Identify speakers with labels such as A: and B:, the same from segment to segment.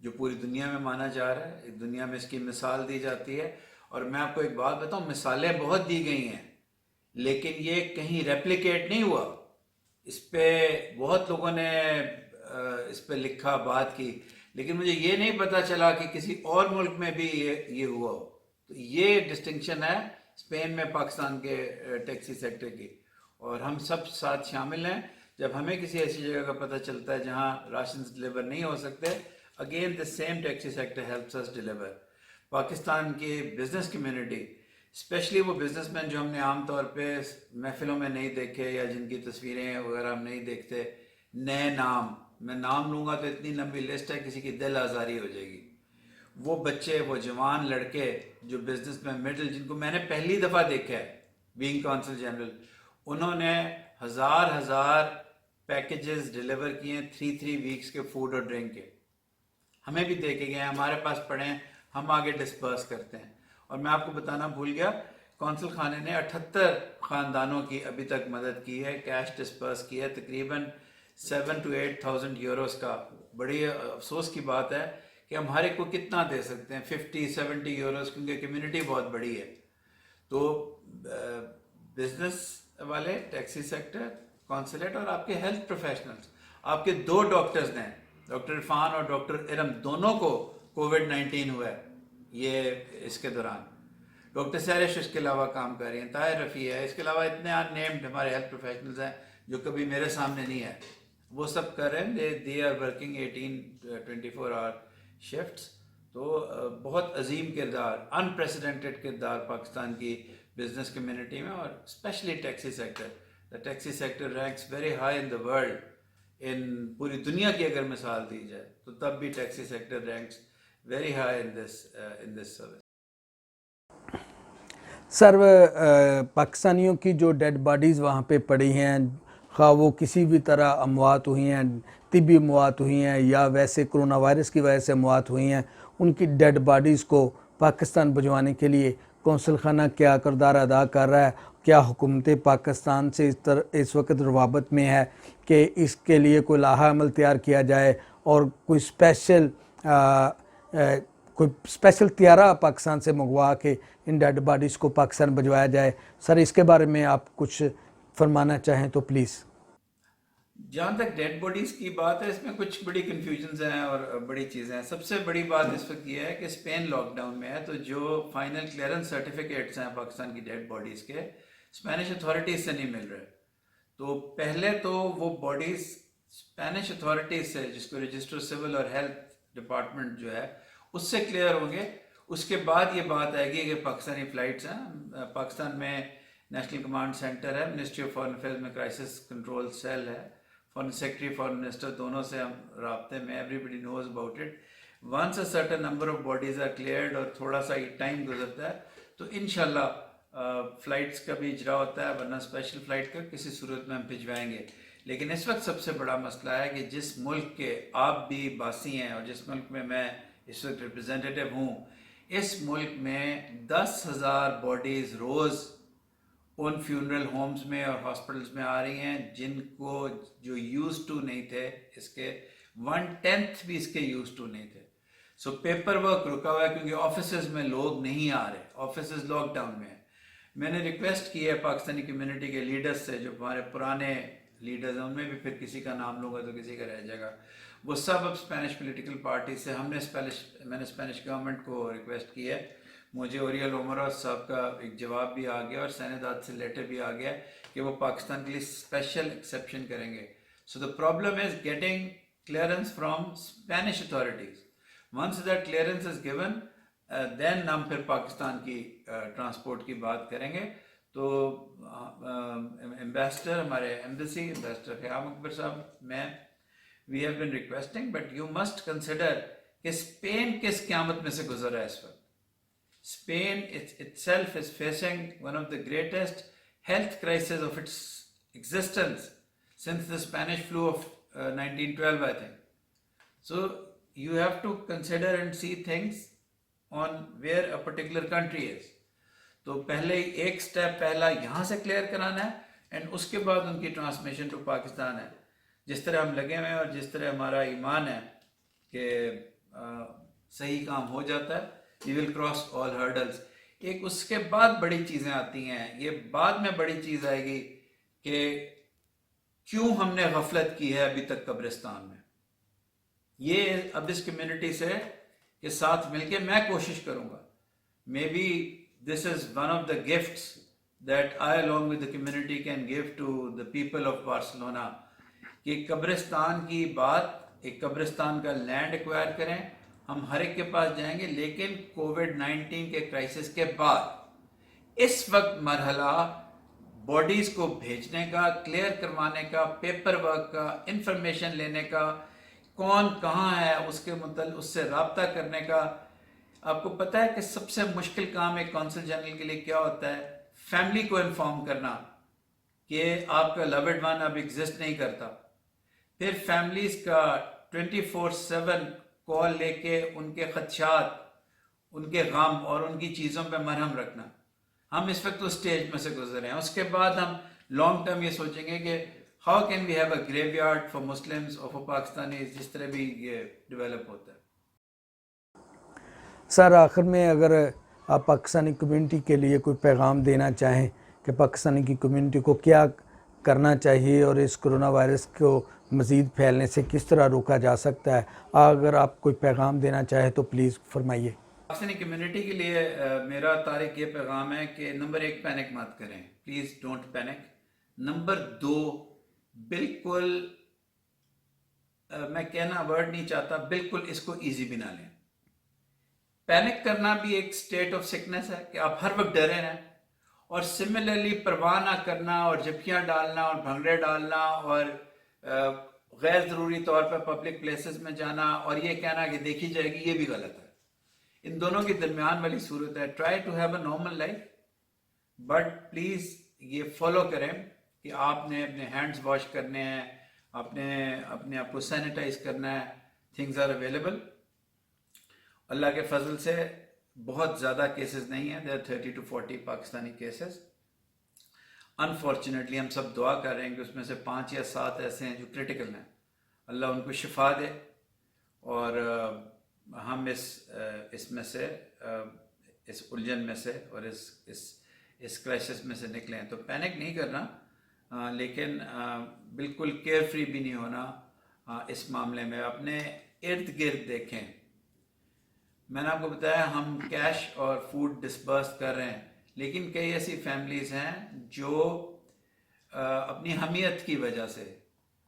A: جو پوری دنیا میں مانا جا رہا ہے. دنیا میں اس کی مثال دی جاتی ہے. اور میں آپ کو ایک بات بتاؤں, مثالیں بہت دی گئی ہیں لیکن یہ کہیں ریپلیکیٹ نہیں ہوا. اس پہ بہت لوگوں نے اس پہ لکھا, بات کی, لیکن مجھے یہ نہیں پتا چلا کہ کسی اور ملک میں بھی یہ ہوا ہو. تو یہ ڈسٹنکشن ہے اسپین میں پاکستان کے ٹیکسی سیکٹر کی, اور ہم سب ساتھ شامل ہیں. جب ہمیں کسی ایسی جگہ کا پتہ چلتا ہے جہاں راشنز ڈلیور نہیں ہو سکتے, again the same taxi sector helps us deliver. Pakistan کی بزنس کمیونٹی, اسپیشلی وہ بزنس مین جو ہم نے عام طور پہ محفلوں میں نہیں دیکھے یا جن کی تصویریں وغیرہ ہم نہیں دیکھتے, نئے نام, میں نام لوں گا تو اتنی لمبی لسٹ ہے کسی کی دل آزاری ہو جائے گی. وہ بچے, وہ جوان لڑکے جو بزنس میں مڈل, جن کو میں نے پہلی دفعہ دیکھا ہے بینگ کونسل جنرل, انہوں نے ہزار پیکیجز ڈلیور کیے ہیں 3 ویکس کے فوڈ اور ڈرنک کے. ہمیں بھی دے کے گئے ہیں, ہمارے پاس پڑے ہیں, ہم آگے ڈسپرس کرتے ہیں. اور میں آپ کو بتانا بھول گیا, کونسل خانے نے 78 خاندانوں کی ابھی تک مدد کی ہے, کیش ڈسپرس کی ہے تقریباً 7,000 to 8,000 یوروز کا. بڑی افسوس کی بات ہے کہ ہم ہر ایک کو کتنا دے سکتے ہیں, 50-70 یوروز, کیونکہ کمیونٹی بہت بڑی ہے. تو بزنس والے, ٹیکسی سیکٹر, کونسلیٹ اور آپ کے ہیلتھ پروفیشنلز, آپ کے 2 ڈاکٹرز نے, ڈاکٹر عرفان اور ڈاکٹر ارم, دونوں کو کووڈ-19 ہوا ہے یہ اس کے دوران. ڈاکٹر سیرش اس کے علاوہ کام کر رہی ہیں, طاہر رفیع ہے, اس کے علاوہ اتنے ان نیمڈ ہمارے ہیلتھ پروفیشنلز ہیں جو کبھی میرے سامنے نہیں ہے, وہ سب کر رہے ہیں. They are working 18-24 hour shifts. تو بہت عظیم کردار, انپریسیڈنٹڈ کردار پاکستان کی بزنس کمیونٹی میں, اور especially taxi sector. The taxi sector ranks very high in the world. ان پوری دنیا کی اگر مثال دی جائے تو تب بھی taxi sector ranks very high in this service.
B: Sir, پاکستانیوں کی جو ڈیڈ باڈیز وہاں پہ پڑی ہیں, خواہ وہ کسی بھی طرح اموات ہوئی ہیں, طبی اموات ہوئی ہیں یا ویسے کرونا وائرس کی وجہ سے اموات ہوئی ہیں, ان کی ڈیڈ باڈیز کو پاکستان بھجوانے کے لیے کونسل خانہ کیا کردار ادا کر رہا ہے؟ کیا حکومت پاکستان سے اس وقت روابط میں ہے کہ اس کے لیے کوئی لائحہ عمل تیار کیا جائے اور کوئی اسپیشل طیارہ پاکستان سے منگوا کے ان ڈیڈ باڈیز کو پاکستان بھجوایا جائے؟ سر, اس کے بارے میں آپ کچھ فرمانا چاہیں تو پلیز.
A: جہاں تک ڈیڈ باڈیز کی بات ہے, اس میں کچھ بڑی کنفیوژنز ہیں اور بڑی چیزیں ہیں. سب سے بڑی بات اس وقت یہ ہے کہ اسپین لاک ڈاؤن میں ہے, تو جو فائنل کلیئرنس سرٹیفکیٹس ہیں پاکستان کی ڈیڈ باڈیز کے, اسپینش اتھارٹیز سے نہیں مل رہے. تو پہلے تو وہ باڈیز اسپینش اتھارٹیز سے, جس کو رجسٹر سول اور ہیلتھ ڈپارٹمنٹ جو ہے اس سے کلیئر ہوں گے. اس کے بعد یہ بات آئے گی کہ پاکستانی فلائٹس ہیں. پاکستان میں نیشنل کمانڈ سینٹر ہے, منسٹری آف فارن افیئرز میں کرائسس کنٹرول سیل ہے, فارن سیکرٹری, فارن منسٹر, دونوں سے ہم رابطے میں, everybody knows about it. Once a certain number of bodies are cleared اور تھوڑا سا ٹائم گزرتا ہے تو انشاءاللہ فلائٹس کا بھی اجرا ہوتا ہے, ورنہ اسپیشل فلائٹ کا کسی صورت میں ہم بھجوائیں گے. لیکن اس وقت سب سے بڑا مسئلہ ہے کہ جس ملک کے آپ بھی باسی ہیں اور جس ملک میں اس وقت ریپرزینٹیٹیو ہوں, اس ملک میں 10,000 باڈیز روز ان فیونرل ہومز میں اور ہاسپٹلز میں آ رہی ہیں, جن کو جو یوز ٹو نہیں تھے اس کے 1/10 بھی اس کے یوز ٹو نہیں تھے. سو پیپر ورک رکا ہوا ہے کیونکہ آفیسز میں لوگ نہیں آ رہے, آفیسز لاک ڈاؤن میں ہیں. میں نے ریکویسٹ کی ہے پاکستانی کمیونٹی کے لیڈرز سے, جو ہمارے پرانے لیڈرز ہیں, ان میں بھی پھر کسی کا نام لوں گا تو کسی کا رہ جائے گا, وہ سب اب اسپینش پولیٹیکل پارٹی سے, میں نے اسپینش گورنمنٹ کو ریکویسٹ کی ہے. مجھے اوریل عمرہ صاحب کا ایک جواب بھی آ گیا اور سینیداد سے لیٹر بھی آ گیا کہ وہ پاکستان کے لیے اسپیشل ایکسیپشن کریں گے. So the problem is getting clearance from Spanish authorities. Once that clearance is given, then ہم پھر پاکستان کی ٹرانسپورٹ کی بات کریں گے. تو ایمبیسڈر, ہمارے ایمبیسی ایمبیسڈر قیام اکبر صاحب, میں we have been requesting, but you must consider کہ اسپین کس قیامت میں سے گزر رہا ہے اس وقت. Spain itself is facing one of the greatest health crises of its existence since the Spanish flu of 1912, I think. So you have to consider and see things on where a particular country is. تو پہلے ایک step پہلا یہاں سے clear کرانا ہے, and اس کے بعد ان کی ٹرانسمیشن ٹو پاکستان ہے. جس طرح ہم لگے ہوئے ہیں اور جس طرح ہمارا ایمان ہے کہ صحیح کام ہو جاتا ہے. وی ول کراس آل ہرڈلس. ایک اس کے بعد بڑی چیزیں آتی ہیں. یہ بعد میں بڑی چیز آئے گی کہ کیوں ہم نے غفلت کی ہے ابھی تک قبرستان میں. یہ اب اس کمیونٹی سے کے ساتھ مل کے میں کوشش کروں گا. May be this is one of the gifts that I along with the community can give to the people of Barcelona, کہ قبرستان کی بات, ایک قبرستان کا لینڈ ایکوائر کریں. ہم ہر ایک کے پاس جائیں گے, لیکن کووڈ-19 کے کرائسس کے بعد اس وقت مرحلہ باڈیز کو بھیجنے کا, کلیئر کروانے کا, پیپر ورک کا, انفارمیشن لینے کا, کون کہاں ہے اس کے متعلق اس سے رابطہ کرنے کا. آپ کو پتہ ہے کہ سب سے مشکل کام ایک کونسل جنرل کے لیے کیا ہوتا ہے؟ فیملی کو انفارم کرنا کہ آپ کا لوڈ ون اب ایگزسٹ نہیں کرتا. پھر فیملیز کا 24/7 کال لے کے ان کے خدشات, ان کے غم اور ان کی چیزوں پہ مرہم رکھنا. ہم اس وقت اس سٹیج میں سے گزر رہے ہیں. اس کے بعد ہم لانگ ٹرم یہ سوچیں گے کہ how can we have a graveyard for Muslims اور فار پاکستانیز, جس طرح بھی یہ ڈیولپ ہوتا ہے.
B: سر آخر میں اگر آپ پاکستانی کمیونٹی کے لیے کوئی پیغام دینا چاہیں کہ پاکستانی کی کمیونٹی کو کیا کرنا چاہیے اور اس کرونا وائرس کو مزید پھیلنے سے کس طرح روکا جا سکتا ہے, اگر آپ کوئی پیغام دینا چاہیں تو پلیز فرمائیے.
A: پاکستانی کمیونٹی کے لیے میرا طارق یہ پیغام ہے کہ نمبر 1 پینک مت کریں, پلیز ڈونٹ پینک. نمبر 2 بالکل میں کہنا ورڈ نہیں چاہتا, بالکل اس کو ایزی بھی نہ لیں. پینک کرنا بھی ایک سٹیٹ آف سکنس ہے کہ آپ ہر وقت ڈرے رہیں, اور سملرلی پرواہ نہ کرنا اور جھپکیاں ڈالنا اور بھنگڑے ڈالنا اور غیر ضروری طور پر پبلک پلیسز میں جانا اور یہ کہنا کہ دیکھی جائے گی, یہ بھی غلط ہے. ان دونوں کے درمیان والی صورت ہے. Try to have a normal life, but please یہ فالو کریں کہ آپ نے اپنے ہینڈز واش کرنے ہیں, اپنے آپ کو سینیٹائز کرنا ہے. Things are available. اللہ کے فضل سے بہت زیادہ کیسز نہیں ہیں. دیر 30 to 40 پاکستانی کیسز. انفارچونیٹلی ہم سب دعا کر رہے ہیں کہ اس میں سے 5 یا 7 ایسے ہیں جو کریٹیکل ہیں. اللہ ان کو شفا دے اور ہم اس میں سے, اس الجھن میں سے اور اس کرائسس میں سے نکلیں. تو پینک نہیں کرنا, لیکن بالکل کیئر فری بھی نہیں ہونا اس معاملے میں. اپنے ارد گرد دیکھیں. میں نے آپ کو بتایا ہم کیش اور فوڈ ڈسبرس کر رہے ہیں, لیکن کئی ایسی فیملیز ہیں جو اپنی حمیت کی وجہ سے,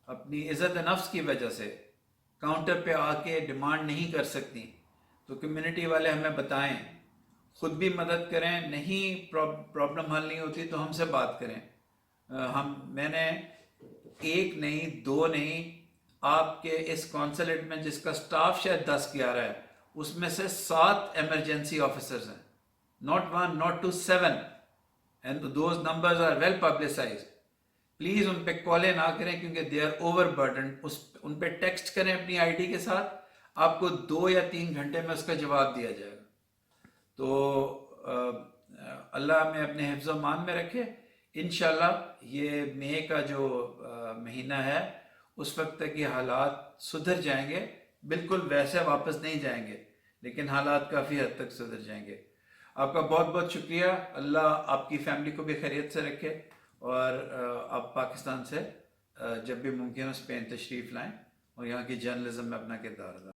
A: اپنی عزت نفس کی وجہ سے کاؤنٹر پہ آ کے ڈیمانڈ نہیں کر سکتی. تو کمیونٹی والے ہمیں بتائیں, خود بھی مدد کریں. نہیں پرابلم حل نہیں ہوتی تو ہم سے بات کریں. میں نے 1 نہیں 2 نہیں, آپ کے اس کونسلیٹ میں جس کا سٹاف شاید 10-11 ہے, اس میں سے 7 ایمرجنسی آفیسرز ہیں. not 1 not 2 7, and those numbers are well publicized. Please ان پہ کالیں نہ کریں کیونکہ دے آر اوور برڈنڈ. ان پہ ٹیکسٹ کریں اپنی آئی ڈی کے ساتھ, آپ کو 2 یا 3 گھنٹے میں اس کا جواب دیا جائے گا. تو اللہ ہمیں اپنے حفظ و امان میں رکھے. انشاءاللہ یہ مئی کا جو مہینہ ہے اس وقت تک یہ حالات سدھر جائیں گے. بالکل ویسے واپس نہیں جائیں گے, لیکن حالات کافی حد تک سدھر جائیں گے. آپ کا بہت بہت شکریہ. اللہ آپ کی فیملی کو بھی خیریت سے رکھے, اور آپ پاکستان سے جب بھی ممکن ہو اسپین تشریف لائیں اور یہاں کی جرنلزم میں اپنا کردار ادا.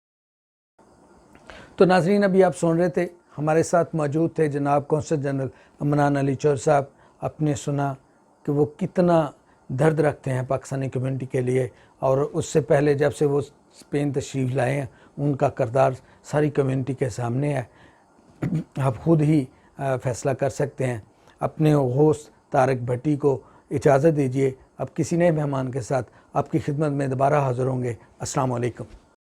B: تو ناظرین, ابھی آپ سن رہے تھے, ہمارے ساتھ موجود تھے جناب کونسل جنرل امنان علی چور صاحب. آپ نے سنا کہ وہ کتنا درد رکھتے ہیں پاکستانی کمیونٹی کے لیے, اور اس سے پہلے جب سے وہ اسپین تشریف لائے ہیں ان کا کردار ساری کمیونٹی کے سامنے ہے. آپ خود ہی فیصلہ کر سکتے ہیں. اپنے ہوسٹ طارق بھٹی کو اجازت دیجیے. اب کسی نئے مہمان کے ساتھ آپ کی خدمت میں دوبارہ حاضر ہوں گے. السلام علیکم.